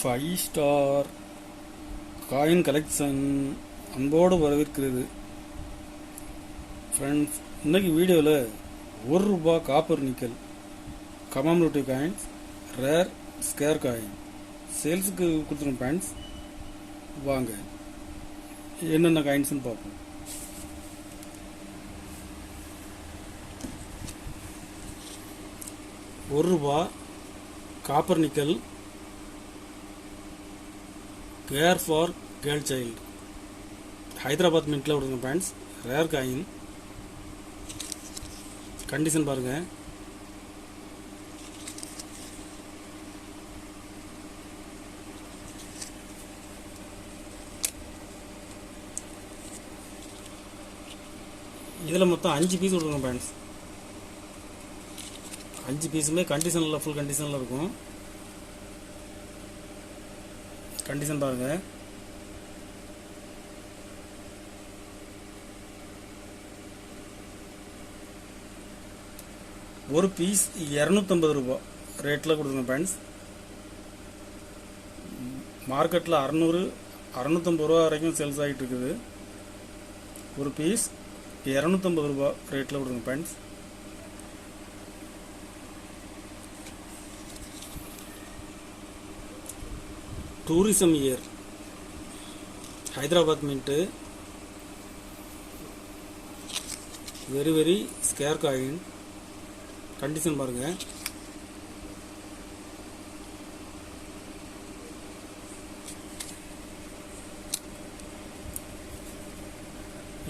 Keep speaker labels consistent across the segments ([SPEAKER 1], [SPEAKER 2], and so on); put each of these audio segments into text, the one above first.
[SPEAKER 1] Five star coin collection அன்போடு வரவேற்கிறது. Friends, இன்னைக்கு வீடியோவில் ₹1 copper nickel commemorative coins rare scarce coin சேல்ஸுக்கு கொடுத்துருக்கோம். ஃப்ரெண்ட்ஸ், வாங்க என்னென்ன காயின்ஸ்னு பார்ப்போம். ₹1 copper nickel care for girl child Hyderabad மின்ட்டில் விடுங்க. ஃப்ரெண்ட்ஸ், ரேர் காயின் கண்டிஷன் பாருங்க. இதில் மொத்தம் 5 பீஸ் விடுங்க. ஃப்ரெண்ட்ஸ், 5 பீஸுமே கண்டிஷனில் ஃபுல் கண்டிஷனில் இருக்கும். கண்டிஷன் பாருங்க. ஒரு பீஸ் ₹250 ரேட்டில் கொடுத்துருங்க. ஃப்ரெண்ட்ஸ், மார்க்கெட்டில் 600-650 வரைக்கும் சேல்ஸ் ஆகிட்டு இருக்குது. ஒரு பீஸ் ₹250 ரேட்டில் கொடுத்துருங்க. Friends, tourism year Hyderabad mint very square coin condition பாருங்க.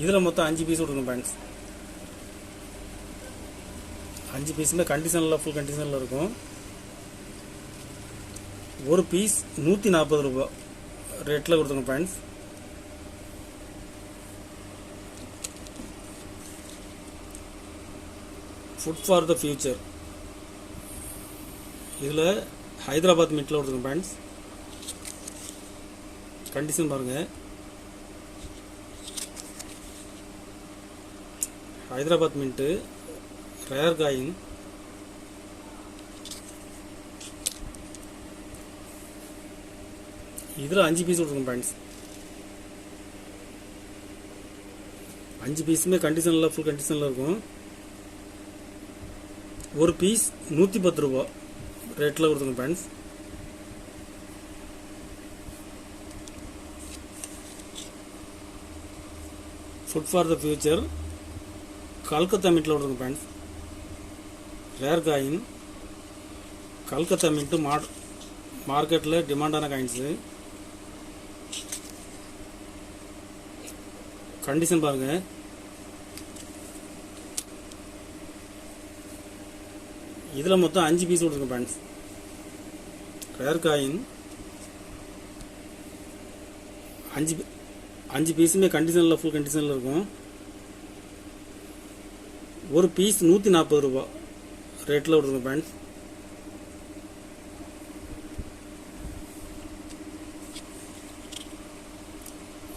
[SPEAKER 1] இதில் மொத்தம் 5 பீஸ் கொடுக்கணும். ஃப்ரெண்ட்ஸ், 5 பீஸுமே கண்டிஷனில் ஃபுல் கண்டிஷனில் இருக்கும். ஒரு பீஸ் ₹140 ரேட்டில் கொடுத்துருங்க. Friends, food for the future இதில் ஹைதராபாத் மின்ட்டில் கொடுத்துருங்க. ஃப்ரெண்ட்ஸ், கண்டிஷன் பாருங்க. ஹைதராபாத் மின்ட்டு ரேர் காயின் இதில் 5 பீஸ் கொடுத்துருங்க. ஃப்ரெண்ட்ஸ், 5 பீஸுமே கண்டிஷனில் ஃபுல் கண்டிஷனில் இருக்கும். ஒரு பீஸ் ₹110 ரேட்டில் கொடுத்துருங்க. Friends, food for the future Calcutta மின்ட்டில் கொடுத்துருங்க. Friends, rare coin Calcutta mint மார்க்கெட்டில் டிமாண்டான காயின்ஸு. கண்டிஷன் பாருங்க. இதில் மொத்தம் 5 பீஸ் கொடுத்துருங்க. ஃப்ரெண்ட்ஸ், ரேர் காயின் 5 பீஸுமே கண்டிஷனில் ஃபுல் கண்டிஷனில் இருக்கும். ஒரு பீஸ் ₹140 ரேட்டில் கொடுத்துருங்க. Friends,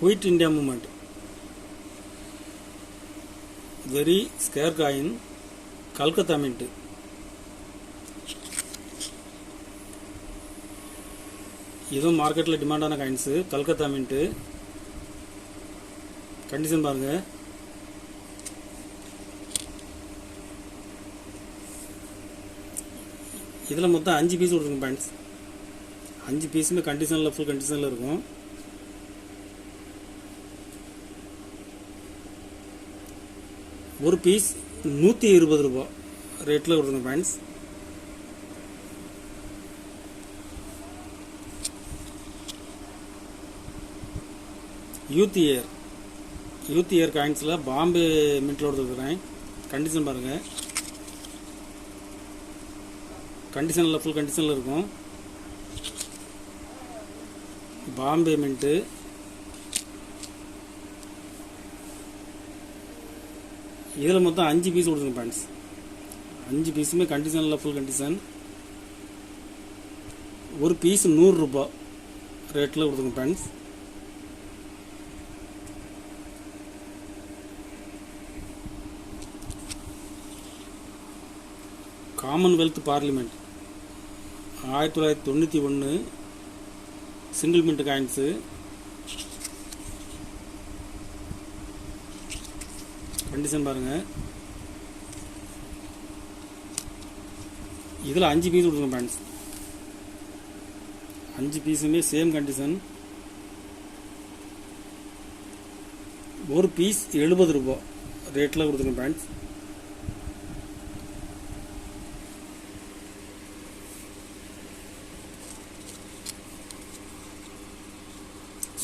[SPEAKER 1] quit India movement very square coin Calcutta mint இதுவும் மார்க்கெட்டில் டிமாண்டான காயின்ஸு. கல்கத்தா மின்ட்டு கண்டிஷன் பாருங்க. இதில் மொத்தம் 5 பீஸ் கொடுத்துருங்க. ஃப்ரெண்ட்ஸ், 5 பீஸுமே கண்டிஷனில் ஃபுல் கண்டிஷனில் இருக்கும். ஒரு பீஸ் ₹120 ரேட்டில் கொடுத்துருங்க. ஃப்ரெண்ட்ஸ், யூத் இயர் காயின்ஸில் பாம்பே மின்ட்டில் கொடுத்துருக்குறேன். கண்டிஷன் பாருங்கள். கண்டிஷனில் ஃபுல் கண்டிஷனில் இருக்கும். பாம்பே மின்ட்டு இதில் மொத்தம் 5 பீஸ் கொடுத்துருங்க. ஃப்ரெண்ட்ஸ், 5 பீஸுமே கண்டிஷனில் ஃபுல் கண்டிஷன். ஒரு பீஸ் ₹100 ரேட்டில் கொடுத்துருங்க. Friends, commonwealth parliament 1991 single mint coins, condition பாருங்கள். இதில் 5 பீஸ் கொடுத்துருங்க ஃப்ரெண்ட்ஸ். 5 பீஸுமே சேம் கண்டிஷன். ஒரு பீஸ் 70 ரூபா ரேட்டில் கொடுத்துருங்க ஃப்ரெண்ட்ஸ்.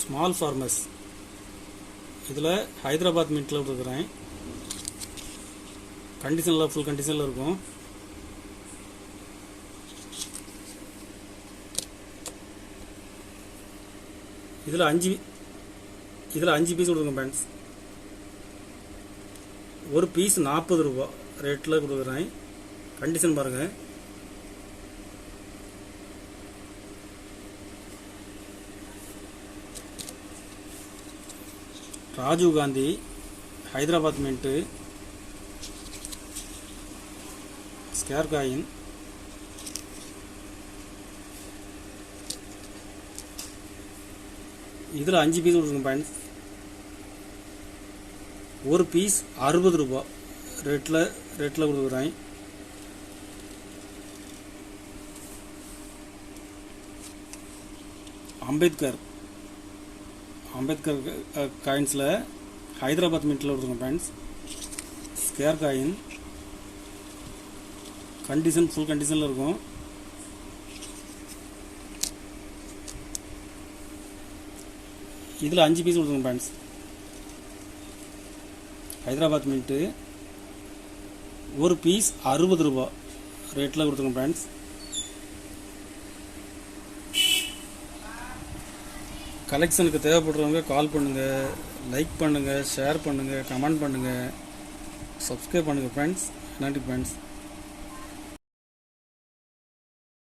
[SPEAKER 1] ஸ்மால் ஃபார்மர்ஸ், இதில் ஹைதராபாத் மின்ட்டில் கொடுக்குறேன். கண்டிஷனில் ஃபுல் கண்டிஷனில் இருக்கும். இதில் 5 பீஸ் கொடுக்குங்க ஃப்ரெண்ட்ஸ். ஒரு பீஸ் 40 ரூபா ரேட்டில் கொடுக்குறேன். கண்டிஷன் பாருங்கள். Rajiv Gandhi Hyderabad mint square coin. இதில் 5 பீஸ் கொடுக்குங்க ஃப்ரெண்ட்ஸ். ஒரு பீஸ் 60 ரூபா ரேட்டில் கொடுக்குறேன். அம்பேத்கர் காயின்ஸில் ஹைதராபாத் மின்ட்டில் கொடுக்குங்க friends. Square coin. Condition full கண்டிஷனில் இருக்கும். இதில் 5 பீஸ் கொடுத்துருங்க ஃப்ரெண்ட்ஸ். ஹைதராபாத் மின்ட்டு ஒரு பீஸ் 60 ரூபா ரேட்டில் கொடுத்துருங்க ஃப்ரெண்ட்ஸ். கலெக்ஷனுக்கு தேவைப்படுறவங்க கால் பண்ணுங்கள், லைக் பண்ணுங்கள், ஷேர் பண்ணுங்கள், கமெண்ட் பண்ணுங்கள், சப்ஸ்கிரைப் பண்ணுங்கள் ஃப்ரெண்ட்ஸ். நன்றி ஃப்ரெண்ட்ஸ்.